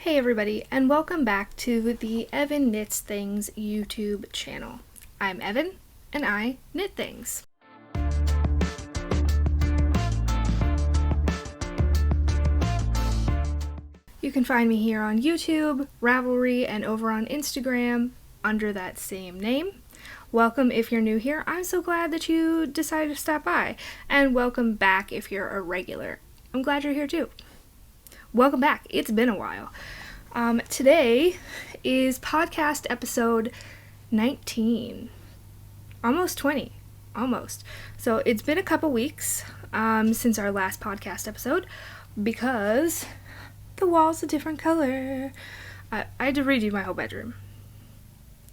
Hey everybody, and welcome back to the Evan Knits Things YouTube channel. I'm Evan, and I knit things. You can find me here on YouTube, Ravelry, and over on Instagram under that same name. Welcome if you're new here. I'm so glad that you decided to stop by, and welcome back if you're a regular. I'm glad you're here too. Welcome back. It's been a while. Today is podcast episode 19. Almost 20. Almost. So it's been a couple weeks since our last podcast episode because the wall's a different color. I had to redo my whole bedroom.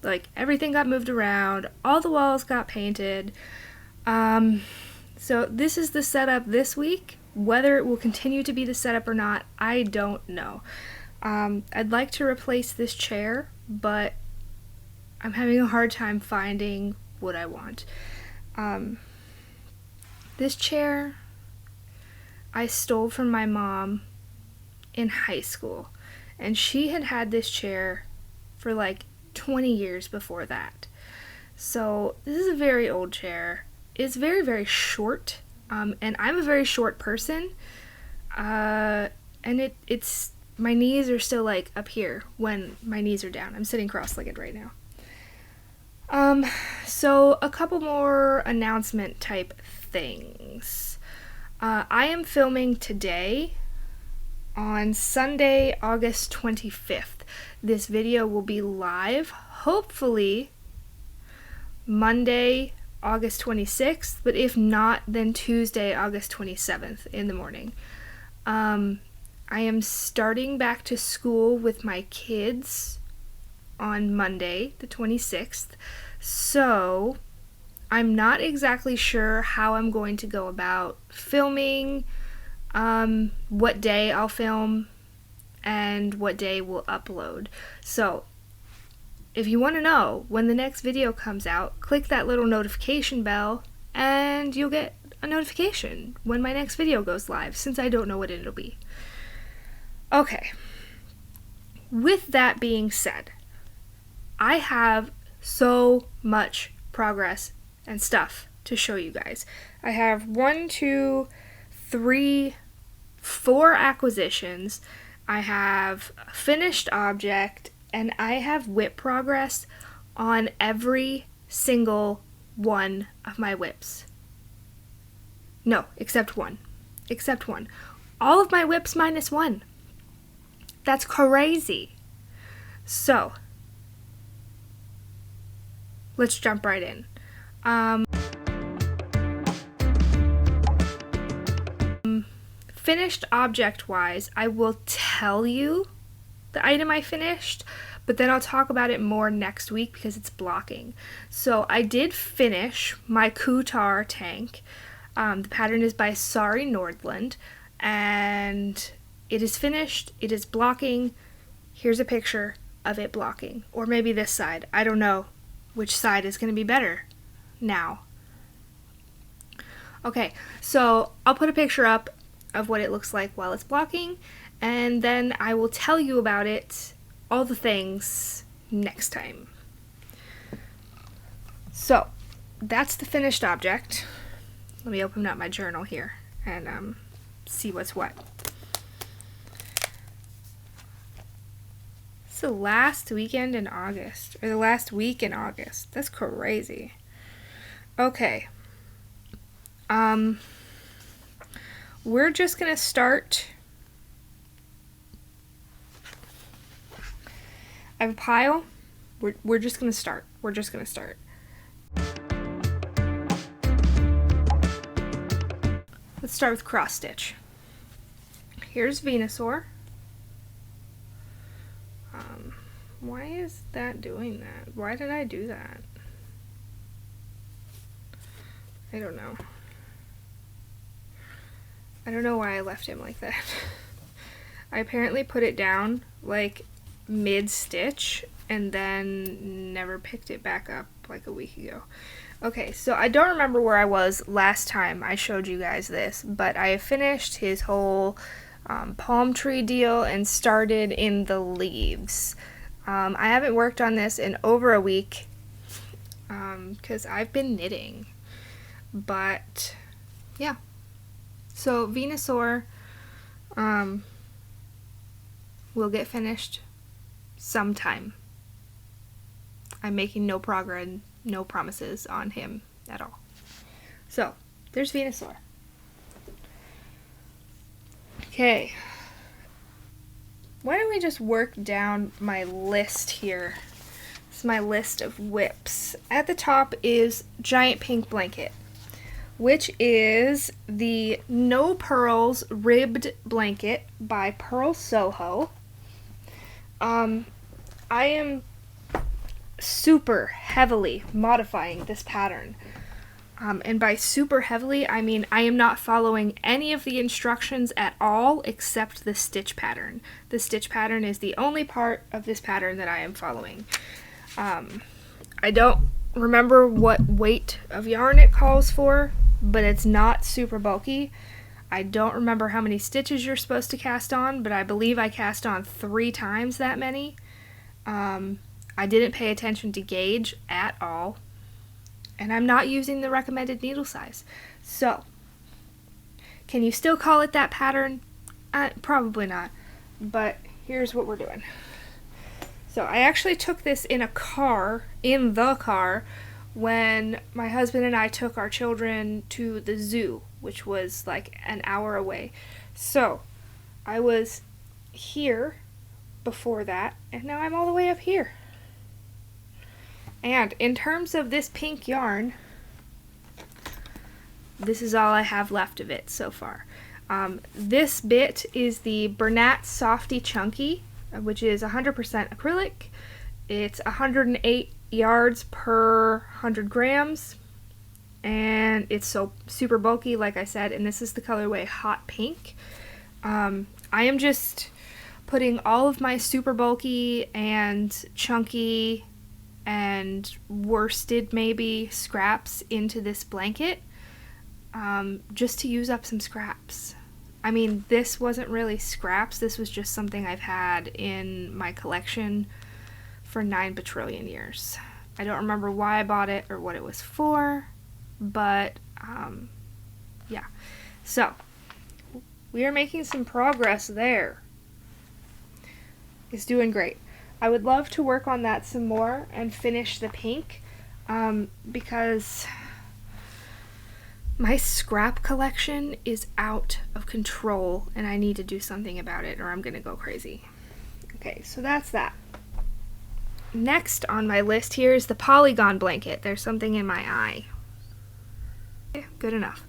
Like, everything got moved around. All the walls got painted. So this is the setup this week. Whether it will continue to be the setup or not, I don't know. I'd like to replace this chair, but I'm having a hard time finding what I want. This chair I stole from my mom in high school, and she had had this chair for like 20 years before that. So this is a very old chair. It's very, very short. And I'm a very short person, and it's, my knees are still like up here when my knees are down. I'm sitting cross-legged right now. So a couple more announcement type things. I am filming today on Sunday, August 25th. This video will be live, hopefully Monday, August 26th, but if not, then Tuesday, August 27th in the morning. I am starting back to school with my kids on Monday, the 26th, so I'm not exactly sure how I'm going to go about filming, what day I'll film, and what day we'll upload. So if you want to know when the next video comes out, click that little notification bell and you'll get a notification when my next video goes live, since I don't know what it'll be. Okay, with that being said, I have so much progress and stuff to show you guys. I have 4 acquisitions, I have a finished object, and I have WIP progress on every single one of my WIPs. No, except one. Except one. All of my WIPs minus one. That's crazy. So, let's jump right in. Finished object-wise, I will tell you the item I finished, but then I'll talk about it more next week because it's blocking. So I did finish my Kuutar tank. The pattern is by Sari Nordland, and it is finished. It is blocking. Here's a picture of it blocking, or maybe this side. I don't know which side is going to be better now. Okay, so I'll put a picture up of what it looks like while it's blocking, and then I will tell you about it, all the things, next time. So, that's the finished object. Let me open up my journal here and see what's what. It's the last weekend in August, or the last week in August. That's crazy. Okay. We're just gonna start. I have a pile. We're just gonna start. We're just gonna start. Let's start with cross stitch. Here's Venusaur. Why is that doing that? Why did I do that? I don't know. I don't know why I left him like that. I apparently put it down like mid-stitch and then never picked it back up like a week ago. Okay, so I don't remember where I was last time I showed you guys this, but I have finished his whole palm tree deal and started in the leaves. I haven't worked on this in over a week because I've been knitting, but yeah. So Venusaur will get finished sometime. I'm making no progress, no promises on him at all. So there's Venusaur. Okay, why don't we just work down my list here? This is my list of WIPS. At the top is Giant Pink Blanket, which is the No Purls Ribbed Blanket by Purl Soho. I am super heavily modifying this pattern. And by super heavily, I mean I am not following any of the instructions at all except the stitch pattern. The stitch pattern is the only part of this pattern that I am following. I don't remember what weight of yarn it calls for, but it's not super bulky. I don't remember how many stitches you're supposed to cast on, but I believe I cast on 3 times that many. I didn't pay attention to gauge at all. And I'm not using the recommended needle size. So, can you still call it that pattern? Probably not. But here's what we're doing. So I actually took this in the car, when my husband and I took our children to the zoo, which was like an hour away. So, I was here before that, and now I'm all the way up here. And in terms of this pink yarn, this is all I have left of it so far. This bit is the Bernat Softy Chunky, which is 100% acrylic. It's 108 yards per 100 grams, and it's so super bulky, like I said, and this is the colorway Hot Pink. I am just putting all of my super bulky and chunky and worsted maybe scraps into this blanket, just to use up some scraps. I mean, this wasn't really scraps, this was just something I've had in my collection for 9 bajillion years. I don't remember why I bought it or what it was for, but yeah. So, we are making some progress there. It's doing great. I would love to work on that some more and finish the pink, because my scrap collection is out of control and I need to do something about it or I'm gonna go crazy. Okay, so that's that. Next on my list here is the polygon blanket. There's something in my eye. Okay, good enough.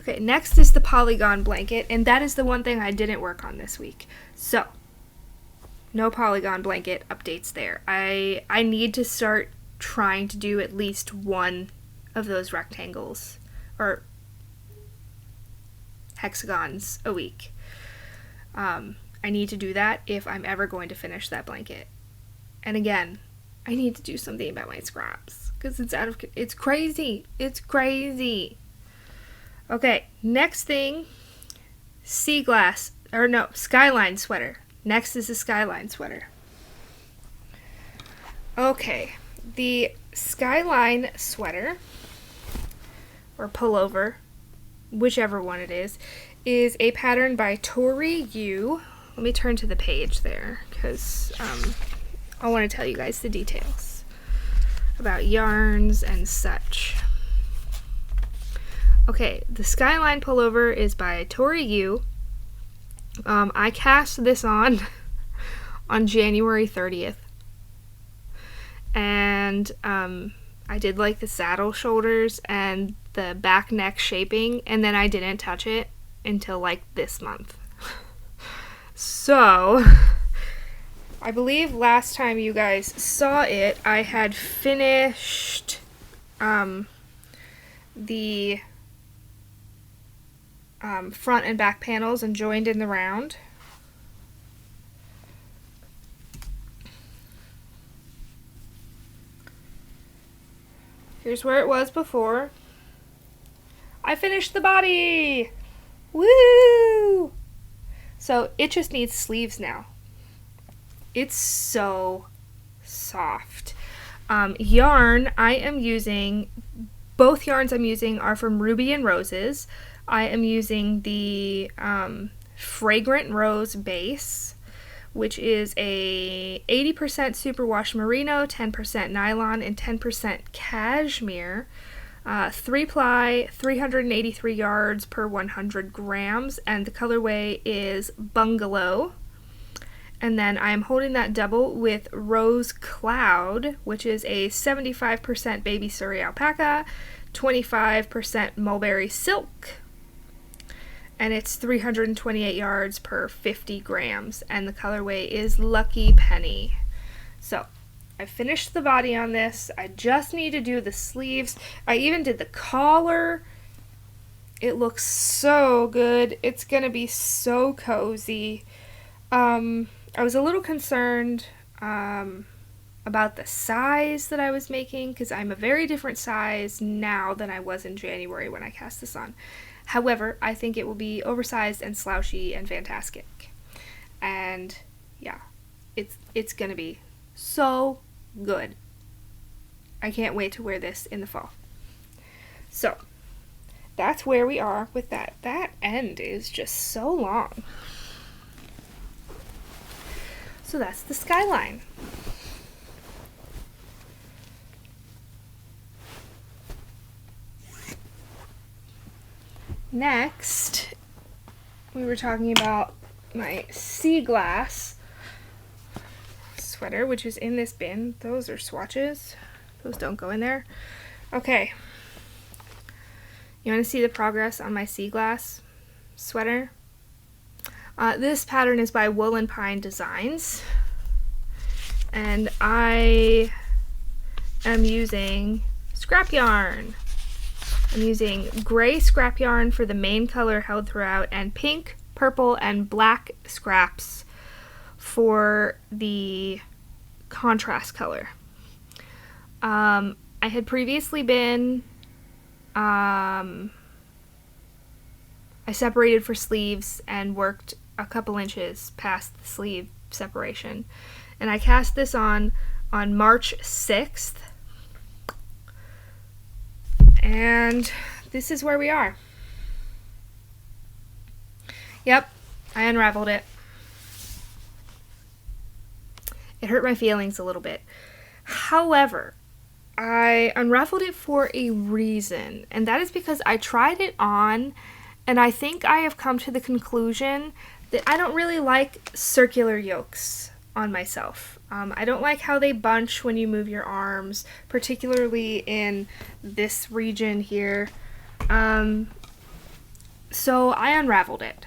Okay, next is the polygon blanket, and that is the one thing I didn't work on this week. So, no polygon blanket updates there. I need to start trying to do at least one of those rectangles or hexagons a week. I need to do that if I'm ever going to finish that blanket. And again, I need to do something about my scraps because it's crazy. It's crazy. Okay, next thing, Skyline Sweater. Next is the Skyline Sweater. Okay, the Skyline Sweater, or pullover, whichever one it is a pattern by Tori Yu. Let me turn to the page there, because I want to tell you guys the details about yarns and such. Okay, the Skyline Pullover is by Tori Yu. I cast this on January 30th. And I did like the saddle shoulders and the back neck shaping, and then I didn't touch it until like this month. So, I believe last time you guys saw it, I had finished the front and back panels and joined in the round. Here's where it was before. I finished the body! Woo! So it just needs sleeves now. It's so soft. Yarn I am using, both yarns I'm using are from Ruby and Roses. I am using the Fragrant Rose base, which is a 80% superwash merino, 10% nylon, and 10% cashmere. 3-ply, 383 yards per 100 grams, and the colorway is Bungalow. And then I'm holding that double with Rose Cloud, which is a 75% baby suri alpaca, 25% mulberry silk, and it's 328 yards per 50 grams, and the colorway is Lucky Penny. So I finished the body on this. I just need to do the sleeves. I even did the collar. It looks so good. It's gonna be so cozy. I was a little concerned about the size that I was making, because I'm a very different size now than I was in January when I cast this on. However, I think it will be oversized and slouchy and fantastic. And yeah, it's gonna be so good. I can't wait to wear this in the fall. So that's where we are with that. That end is just so long. So that's the Skyline. Next, we were talking about my Seaglass Sweater, which is in this bin. Those are swatches. Those don't go in there. Okay. You want to see the progress on my Seaglass Sweater? This pattern is by Wool and Pine Designs, and I am using scrap yarn. I'm using gray scrap yarn for the main color held throughout, and pink, purple, and black scraps for the contrast color. I had previously been I separated for sleeves and worked a couple inches past the sleeve separation, and I cast this on March 6th, and this is where we are. Yep, I unraveled it. It hurt my feelings a little bit. However, I unraveled it for a reason, and that is because I tried it on, and I think I have come to the conclusion that I don't really like circular yokes on myself. I don't like how they bunch when you move your arms, particularly in this region here. So I unraveled it.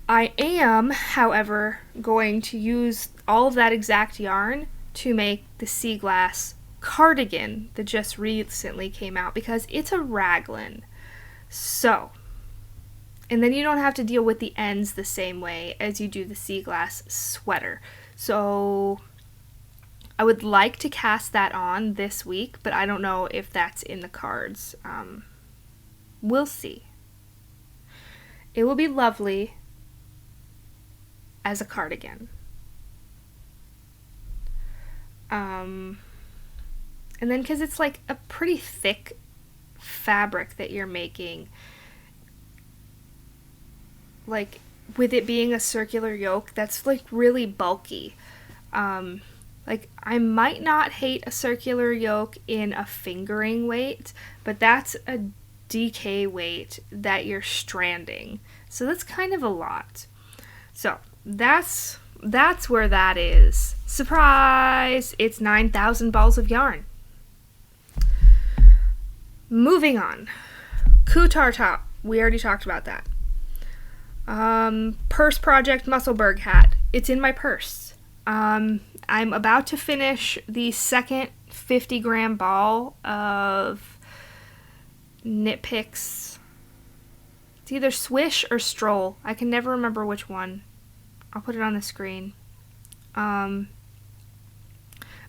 I am, however, going to use all of that exact yarn to make the Seaglass cardigan that just recently came out, because it's a raglan. So, and then you don't have to deal with the ends the same way as you do the Seaglass sweater. So I would like to cast that on this week, but I don't know if that's in the cards. We'll see. It will be lovely as a cardigan. And then because it's like a pretty thick fabric that you're making, like with it being a circular yoke, that's like really bulky. Like I might not hate a circular yoke in a fingering weight, but that's a DK weight that you're stranding. So that's kind of a lot. So that's where that is. Surprise! It's 9,000 balls of yarn. Moving on. Kuutar top. We already talked about that. Purse project Musselburgh hat. It's in my purse. I'm about to finish the second 50-gram ball of Knit Picks. It's either Swish or Stroll. I can never remember which one. I'll put it on the screen. But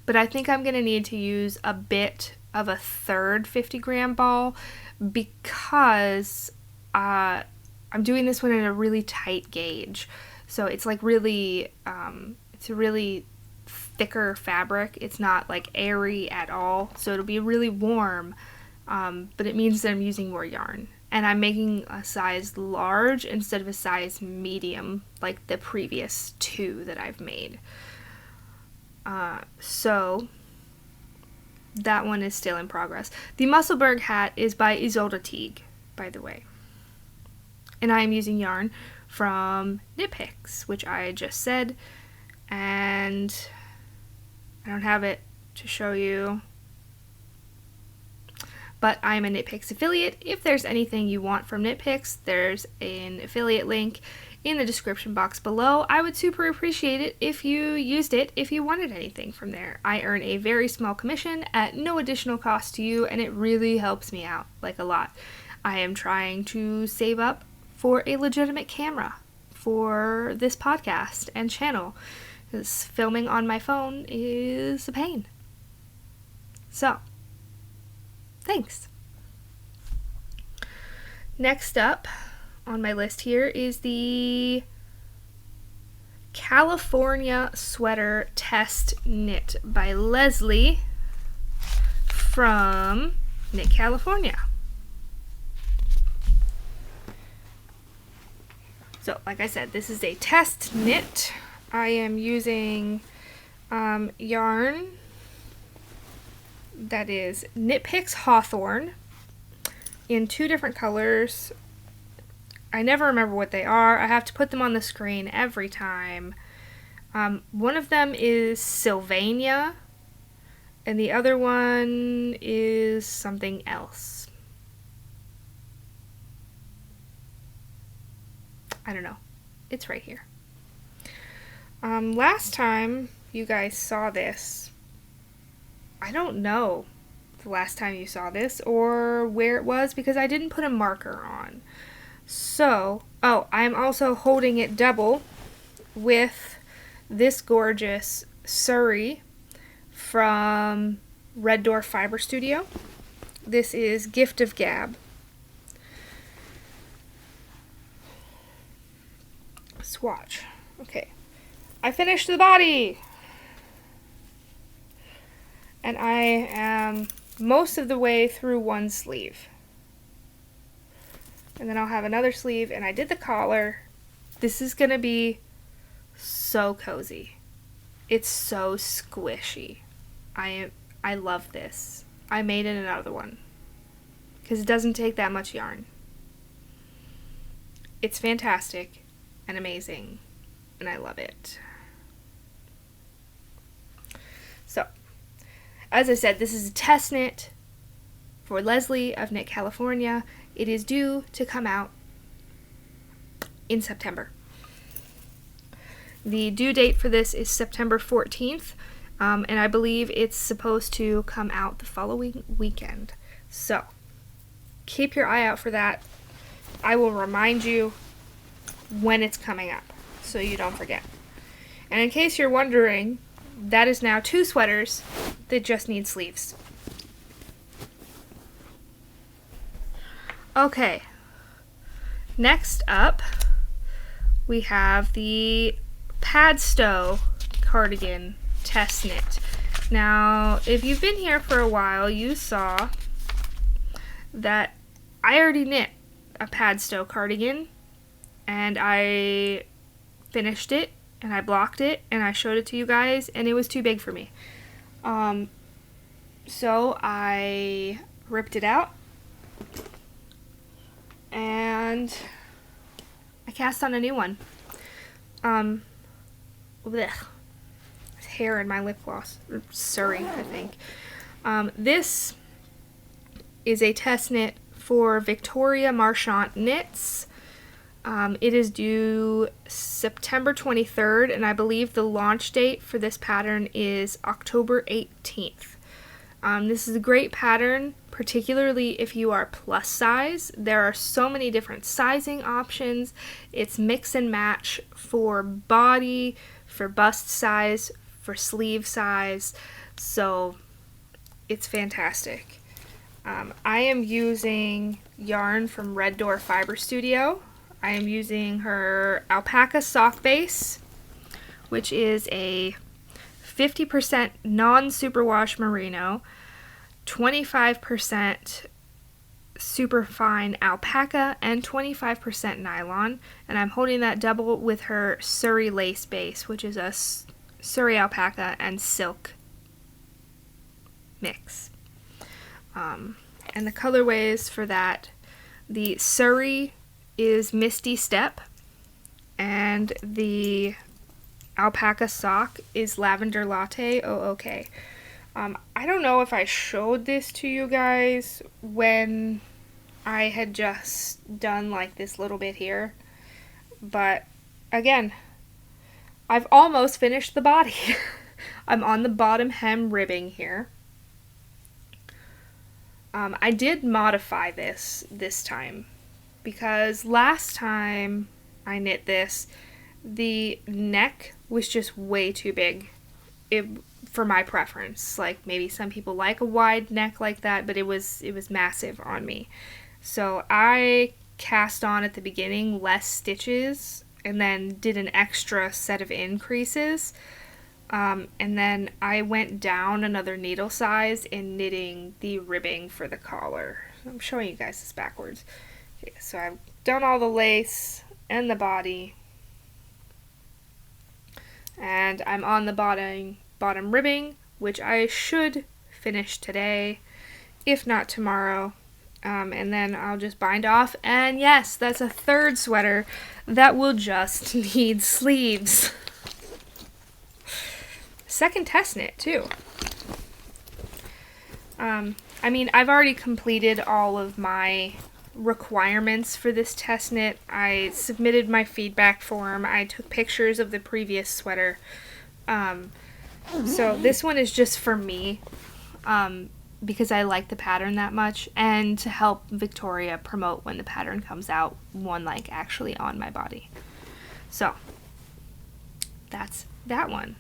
I think I'm going to need to use a bit of a third 50-gram ball, because I'm doing this one in a really tight gauge. So it's like really, it's a really thicker fabric. It's not like airy at all. So it'll be really warm, but it means that I'm using more yarn. And I'm making a size large instead of a size medium like the previous two that I've made. So that one is still in progress. The Musselburgh Hat is by Isolde Teague, by the way. And I am using yarn from Knit Picks, which I just said. And I don't have it to show you. But I'm a Knit Picks affiliate. If there's anything you want from Knit Picks, there's an affiliate link in the description box below. I would super appreciate it if you used it if you wanted anything from there. I earn a very small commission at no additional cost to you, and it really helps me out, like a lot. I am trying to save up for a legitimate camera for this podcast and channel, because filming on my phone is a pain. So, thanks. Next up on my list here is the California Sweater Test Knit by Leslie from Knit California. So, like I said, this is a test knit. I am using yarn that is Knit Picks Hawthorne in 2 different colors. I never remember what they are. I have to put them on the screen every time. One of them is Sylvania, and the other one is something else. I don't know. It's right here. Last time you guys saw this, I don't know the last time you saw this or where it was because I didn't put a marker on. So, I'm also holding it double with this gorgeous suri from Red Door Fiber Studio. This is Gift of Gab. Swatch. Okay. I finished the body! And I am most of the way through one sleeve. And then I'll have another sleeve, and I did the collar. This is going to be so cozy. It's so squishy. I love this. I made it another one because it doesn't take that much yarn. It's fantastic and amazing, and I love it. So, as I said, this is a test knit for Leslie of Knit California. It is due to come out in September. The due date for this is September 14th, and I believe it's supposed to come out the following weekend. So, keep your eye out for that. I will remind you when it's coming up, so you don't forget. And in case you're wondering, that is now 2 sweaters that just need sleeves. Okay, next up we have the Padstow Cardigan Test Knit. Now, if you've been here for a while, you saw that I already knit a Padstow cardigan, and I finished it, and I blocked it, and I showed it to you guys, and it was too big for me. So I ripped it out, and I cast on a new one. Blech. There's hair in my lip gloss. Suri, I think. This is a test knit for Victoria Marchant Knits. It is due September 23rd, and I believe the launch date for this pattern is October 18th. This is a great pattern, particularly if you are plus size. There are so many different sizing options. It's mix and match for body, for bust size, for sleeve size, so it's fantastic. I am using yarn from Red Door Fiber Studio. I am using her alpaca sock base, which is a 50% non-superwash merino, 25% superfine alpaca, and 25% nylon. And I'm holding that double with her suri lace base, which is a suri alpaca and silk mix. And the colorways for that, the suri is Misty Step, and the alpaca sock is Lavender Latte OOK. I don't know if I showed this to you guys when I had just done like this little bit here, but again, I've almost finished the body. I'm on the bottom hem ribbing here. I did modify this time because last time I knit this, the neck was just way too big for my preference. Like, maybe some people like a wide neck like that, but it was massive on me. So I cast on at the beginning less stitches and then did an extra set of increases. And then I went down another needle size in knitting the ribbing for the collar. I'm showing you guys this backwards. Okay, so I've done all the lace and the body. And I'm on the bottom ribbing, which I should finish today, if not tomorrow. And then I'll just bind off. And yes, that's a third sweater that will just need sleeves. Second test knit too. I mean, I've already completed all of my requirements for this test knit. I submitted my feedback form. I took pictures of the previous sweater. So this one is just for me, because I like the pattern that much, and to help Victoria promote when the pattern comes out, one like actually on my body. So that's that one.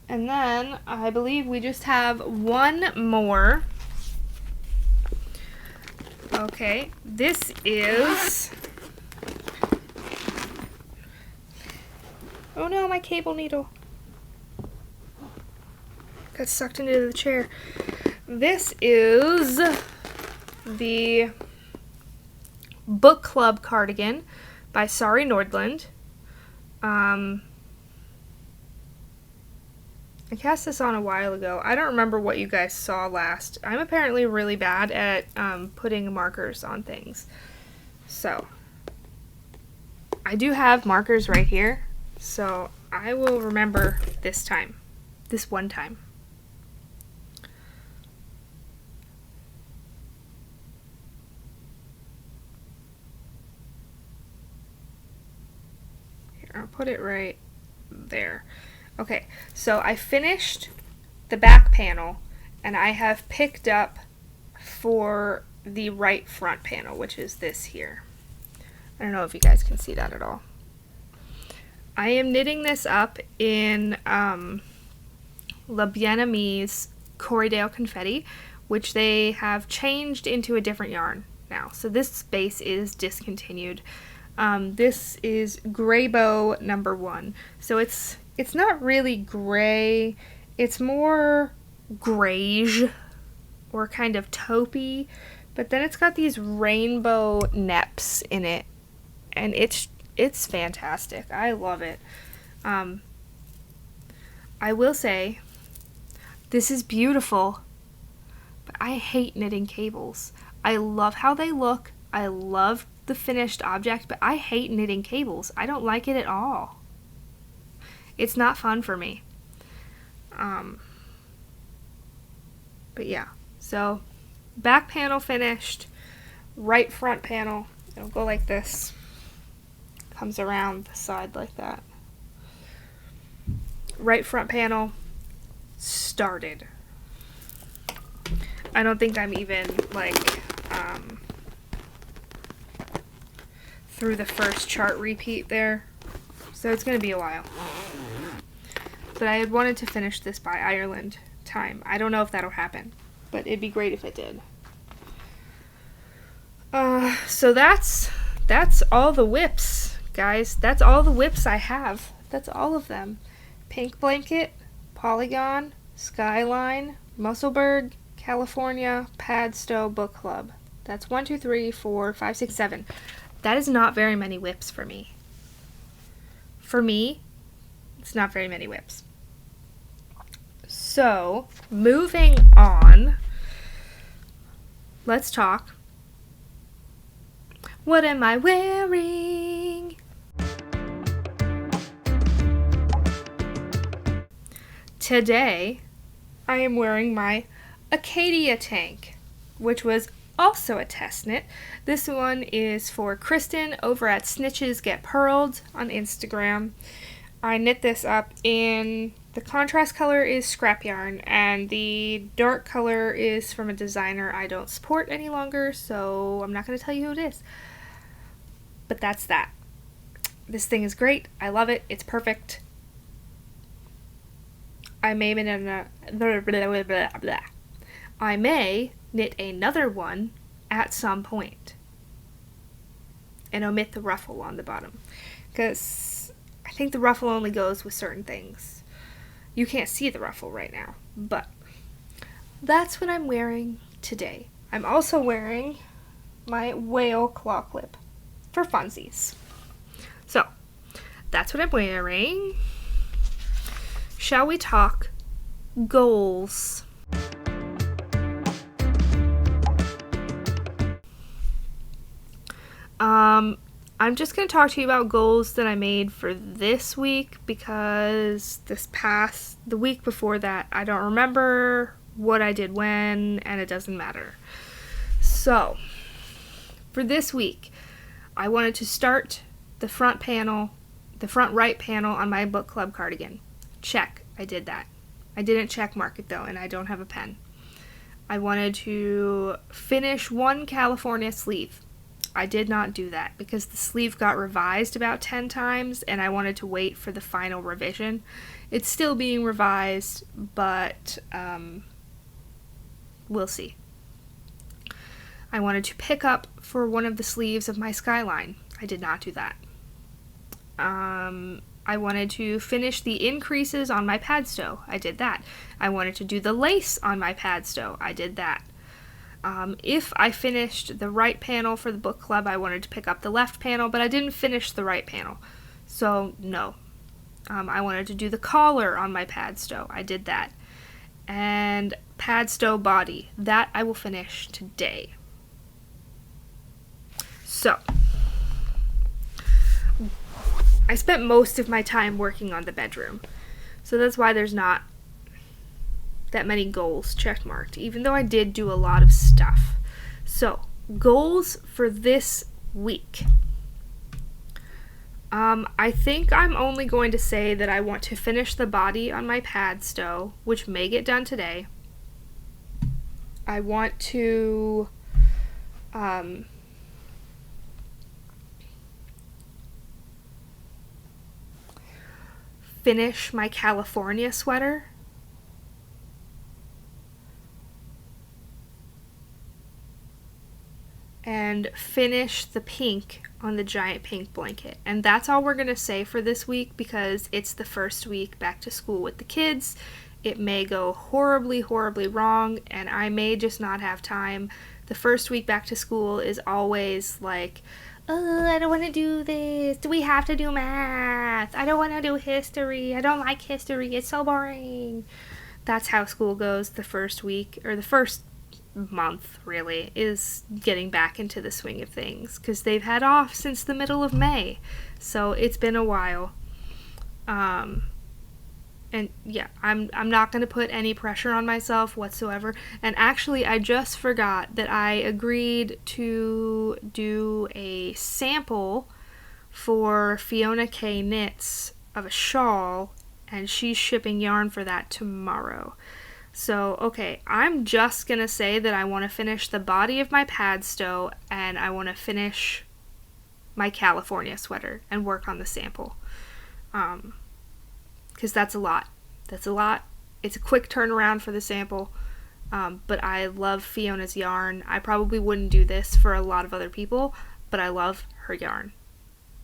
And then I believe we just have one more. Okay, this is... Oh no, my cable needle got sucked into the chair. This is the Book Club cardigan by Sari Nordland. I cast this on a while ago. I don't remember what you guys saw last. I'm apparently really bad at putting markers on things. So, I do have markers right here. So, I will remember this time. This one time. Here, I'll put it right there. Okay, so I finished the back panel, and I have picked up for the right front panel, which is this here. I don't know if you guys can see that at all. I am knitting this up in La Bien-Aimée Corriedale Confetti, which they have changed into a different yarn now. So this base is discontinued. This is Graybow #1. So it's not really gray, it's more grayish or kind of taupey, but then it's got these rainbow neps in it, and it's fantastic. I love it. I will say, this is beautiful, but I hate knitting cables. I love how they look, I love the finished object, but I hate knitting cables. I don't like it at all. It's not fun for me. But yeah, so back panel finished, right front panel, it'll go like this, comes around the side like that. Right front panel started. I don't think I'm even like through the first chart repeat there, so it's gonna be a while. But I had wanted to finish this by Ireland time. I don't know if that'll happen, but it'd be great if it did. So that's all the WIPS, guys. That's all the WIPS I have. That's all of them. Pink Blanket, Polygon, Skyline, Musselburgh, California, Padstow Book Club. That's 1, 2, 3, 4, 5, 6, 7. That is not very many WIPs for me. For me, it's not very many WIPs. So, moving on, let's talk. What am I wearing? Today, I am wearing my Acadia tank, which was also a test knit. This one is for Kristen over at Snitches Get Purled on Instagram. I knit this up in, the contrast color is scrap yarn, and the dark color is from a designer I don't support any longer, so I'm not going to tell you who it is. But that's that. This thing is great. I love it. It's perfect. I may knit another one at some point and omit the ruffle on the bottom, because I think the ruffle only goes with certain things. You can't see the ruffle right now, but that's what I'm wearing today. I'm also wearing my whale claw clip for funsies. So, that's what I'm wearing. Shall we talk goals? I'm just going to talk to you about goals that I made for this week, because the week before that, I don't remember what I did when, and it doesn't matter. So, for this week, I wanted to start the front right panel on my book club cardigan. Check, I did that. I didn't check mark it though, and I don't have a pen. I wanted to finish one California sleeve. I did not do that because the sleeve got revised about 10 times, and I wanted to wait for the final revision. It's still being revised, but we'll see. I wanted to pick up for one of the sleeves of my Skyline. I did not do that. I wanted to finish the increases on my Padstow. I did that. I wanted to do the lace on my Padstow. I did that. If I finished the right panel for the book club, I wanted to pick up the left panel, but I didn't finish the right panel. So, no. I wanted to do the collar on my Padstow. I did that. And Padstow body. That I will finish today. So, I spent most of my time working on the bedroom. So that's why there's not that many goals checkmarked, even though I did do a lot of stuff. So, goals for this week. I think I'm only going to say that I want to finish the body on my Padstow, which may get done today. I want to finish my California sweater. And finish the pink on the giant pink blanket. And that's all we're going to say for this week, because it's the first week back to school with the kids. It may go horribly, horribly wrong, and I may just not have time. The first week back to school is always like, oh, I don't want to do this. Do we have to do math? I don't want to do history. I don't like history. It's so boring. That's how school goes the first week, or the first month, really, is getting back into the swing of things, because they've had off since the middle of May. So it's been a while. And yeah, I'm not going to put any pressure on myself whatsoever. And actually, I just forgot that I agreed to do a sample for Fiona K Knits of a shawl, and she's shipping yarn for that tomorrow. So, okay, I'm just going to say that I want to finish the body of my Padstow, and I want to finish my California sweater and work on the sample. Because that's a lot. That's a lot. It's a quick turnaround for the sample. but I love Fiona's yarn. I probably wouldn't do this for a lot of other people, but I love her yarn.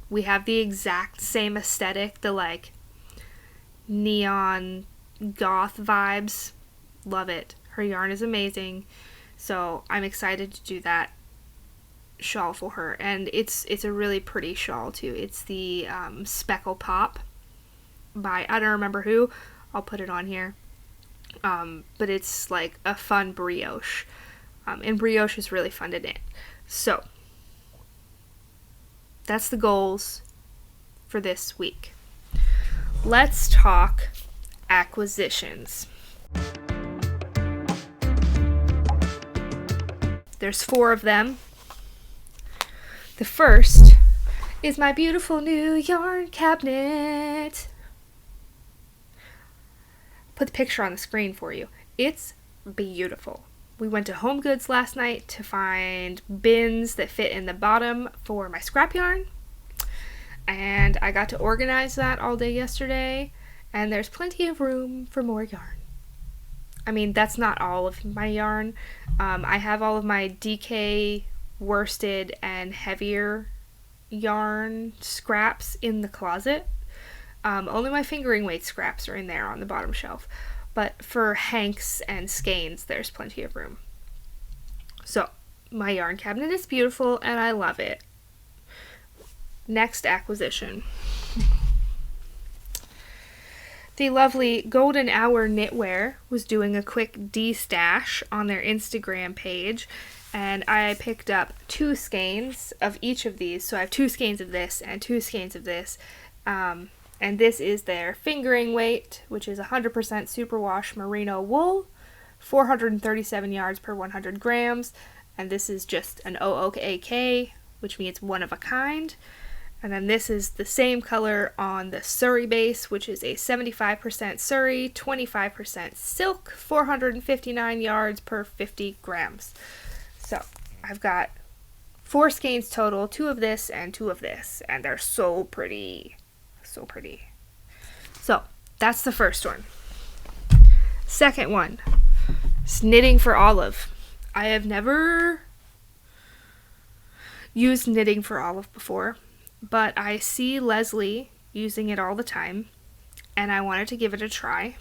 We have the exact same aesthetic, the like neon goth vibes. Love it. Her yarn is amazing. So I'm excited to do that shawl for her. And it's a really pretty shawl too. It's the Speckle Pop by, I don't remember who. I'll put it on here. But it's like a fun brioche. And brioche is really fun to knit. So that's the goals for this week. Let's talk acquisitions. There's 4 of them. The first is my beautiful new yarn cabinet. Put the picture on the screen for you. It's beautiful. We went to Home Goods last night to find bins that fit in the bottom for my scrap yarn. And I got to organize that all day yesterday. And there's plenty of room for more yarn. I mean, that's not all of my yarn. I have all of my DK worsted and heavier yarn scraps in the closet. Only my fingering weight scraps are in there on the bottom shelf. But for hanks and skeins, there's plenty of room. So, my yarn cabinet is beautiful and I love it. Next acquisition. The lovely Goldenhour Knitwear was doing a quick de-stash on their Instagram page, and I picked up 2 skeins of each of these. So I have 2 skeins of this and 2 skeins of this. And this is their fingering weight, which is 100% superwash merino wool, 437 yards per 100 grams. And this is just an OOAK, which means one of a kind. And then this is the same color on the suri base, which is a 75% suri, 25% silk, 459 yards per 50 grams. So I've got 4 skeins total, 2 of this and 2 of this, and they're so pretty. So pretty. So that's the first one. Second one is knitting for Olive. I have never used knitting for Olive before, but I see Leslie using it all the time, and I wanted to give it a try.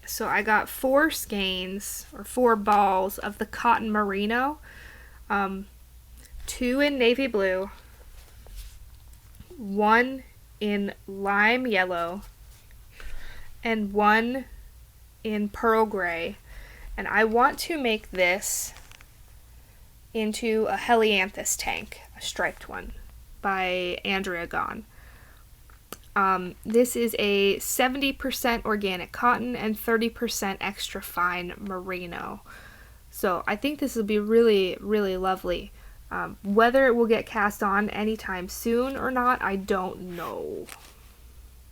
So I got 4 skeins, or 4 balls of the cotton merino, 2 in navy blue, 1 in lime yellow, and 1 in pearl gray. And I want to make this into a helianthus tank, a striped one, by Andrea Gahn. This is a 70% organic cotton and 30% extra fine merino. So I think this will be really, really lovely. Whether it will get cast on anytime soon or not, I don't know.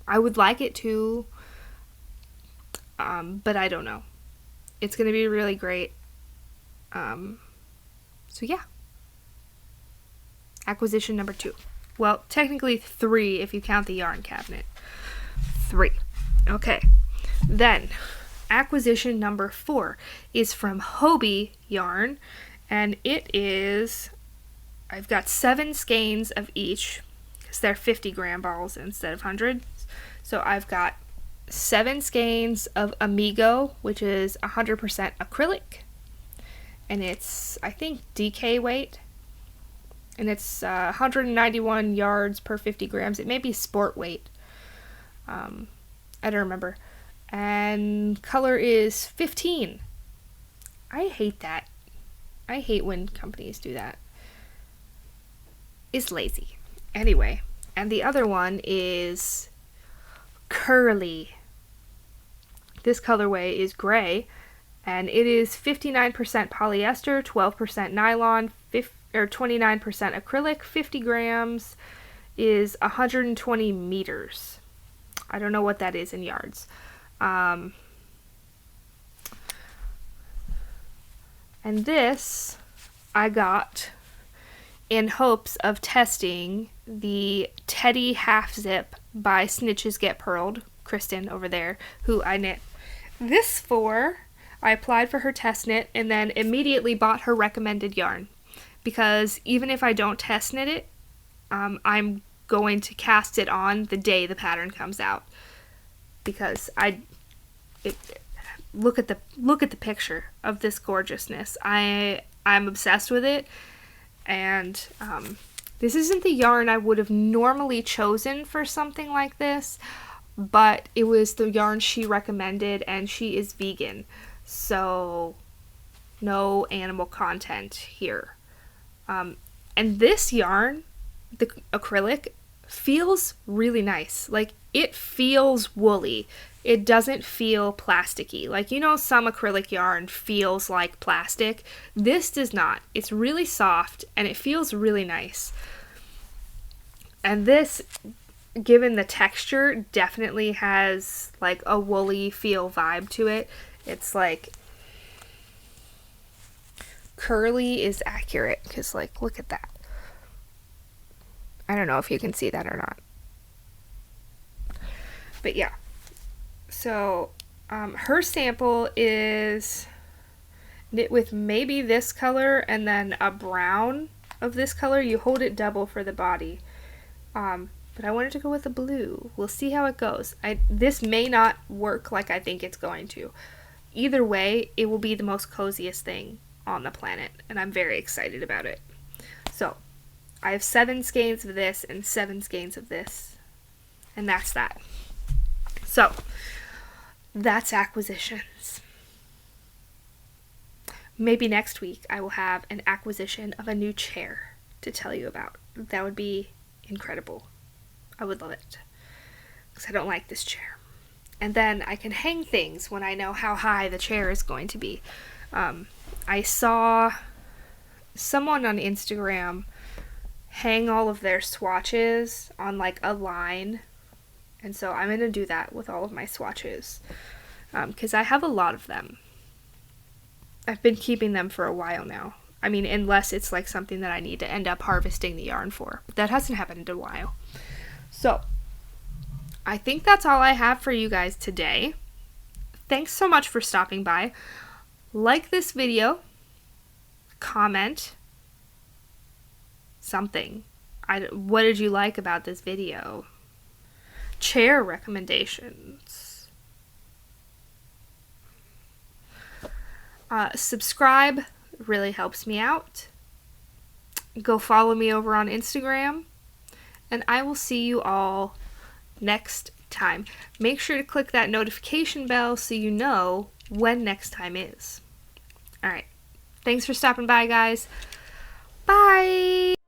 I would like it to, but I don't know. It's going to be really great. So yeah. Acquisition number 2. Well, technically 3 if you count the yarn cabinet. 3. Okay. Then, acquisition number 4 is from Hobie Yarn, and it is, I've got 7 skeins of each, because they're 50 gram balls instead of 100. So I've got 7 skeins of Amigo, which is 100% acrylic, and it's, I think, DK weight. And it's 191 yards per 50 grams. It may be sport weight. I don't remember. And color is 15. I hate that. I hate when companies do that. It's lazy. Anyway, and the other one is curly. This colorway is gray, and it is 59% polyester, 12% nylon, 29% acrylic, 50 grams, is 120 meters. I don't know what that is in yards. And this I got in hopes of testing the Teddy Half Zip by Snitches Get Purled, Kristen over there, who I knit this for. I applied for her test knit and then immediately bought her recommended yarn, because even if I don't test knit it, I'm going to cast it on the day the pattern comes out, because look at the picture of this gorgeousness. I'm obsessed with it, and this isn't the yarn I would have normally chosen for something like this, but it was the yarn she recommended, and she is vegan, so no animal content here. And this yarn, the acrylic, feels really nice. Like, it feels woolly. It doesn't feel plasticky. Like, you know, some acrylic yarn feels like plastic. This does not. It's really soft and it feels really nice. And this, given the texture, definitely has like a woolly feel vibe to it. It's like curly is accurate, because like, look at that. I don't know if you can see that or not. But yeah. So her sample is knit with maybe this color and then a brown of this color. You hold it double for the body. But I wanted to go with a blue. We'll see how it goes. This may not work like I think it's going to. Either way, it will be the most coziest thing on the planet, and I'm very excited about it. So, I have 7 skeins of this and 7 skeins of this, and that's that. So, that's acquisitions. Maybe next week I will have an acquisition of a new chair to tell you about. That would be incredible. I would love it, because I don't like this chair. And then I can hang things when I know how high the chair is going to be. I saw someone on Instagram hang all of their swatches on like a line, and so I'm going to do that with all of my swatches, because I have a lot of them. I've been keeping them for a while now. I mean, unless it's like something that I need to end up harvesting the yarn for. But that hasn't happened in a while. So, I think that's all I have for you guys today. Thanks so much for stopping by. Like this video. Comment something. What did you like about this video? Chair recommendations. Subscribe. Really helps me out. Go follow me over on Instagram, and I will see you all next time. Make sure to click that notification bell so you know when next time is. Alright, thanks for stopping by, guys. Bye!